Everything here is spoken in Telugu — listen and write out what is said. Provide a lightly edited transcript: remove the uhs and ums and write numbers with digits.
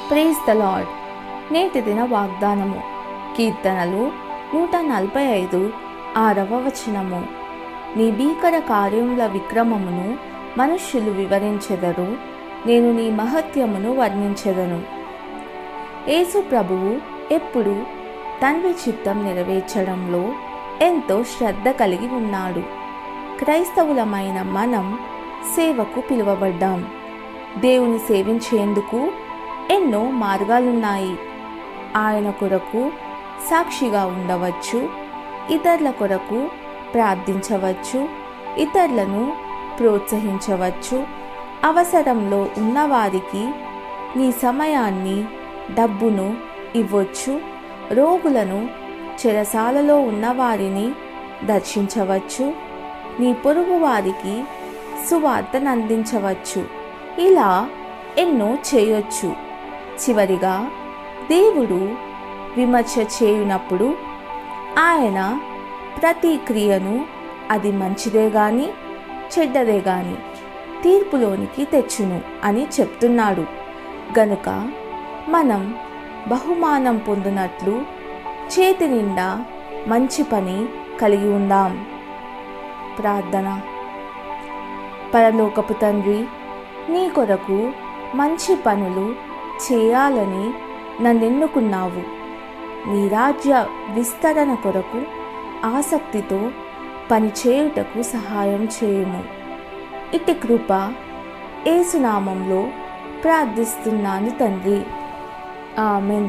Praise the lord. నేటి దిన వాగ్దానము. కీర్తనలు 145 6వ వచనము. నీ భీకర కార్యముల విక్రమమును మనుష్యులు వివరించెదరు, నేను నీ మహత్యమును వర్ణించెదను. యేసు ప్రభువు ఎప్పుడు తండ్రి చిత్తం నెరవేర్చడంలో ఎంతో శ్రద్ధ కలిగి ఉన్నాడు. క్రైస్తవులమైన మనం సేవకు పిలువబడ్డాం. దేవుని సేవించేందుకు ఎన్నో మార్గాలున్నాయి. ఆయన కొరకు సాక్షిగా ఉండవచ్చు, ఇతరుల కొరకు ప్రార్థించవచ్చు, ఇతరులను ప్రోత్సహించవచ్చు, అవసరంలో ఉన్నవారికి నీ సమయాన్ని, డబ్బును ఇవ్వచ్చు, రోగులను, చెరసాలలో ఉన్నవారిని దర్శించవచ్చు, నీ పొరుగు వారికి సువార్తను అందించవచ్చు. ఇలా ఎన్నో చేయొచ్చు. చివరిగా దేవుడు విమర్శ చేయునప్పుడు ఆయన ప్రతి క్రియను, అది మంచిదే గాని చెడ్డదే గాని, తీర్పులోనికి తెచ్చును అని చెప్తున్నాడు. గనుక మనం బహుమానం పొందినట్లు చేతి నిండా మంచి పని కలిగి ఉందాం. ప్రార్థన. పరలోకపు తండ్రి, నీ కొరకు మంచి పనులు చేయాలని నన్నెన్నుకున్నావు. నీ రాజ్య విస్తరణ కొరకు ఆసక్తితో పనిచేయుటకు సహాయం చేయుము. ఇట్టి కృప యేసు నామములో ప్రార్థిస్తున్నాను తండ్రి. ఆమెన్.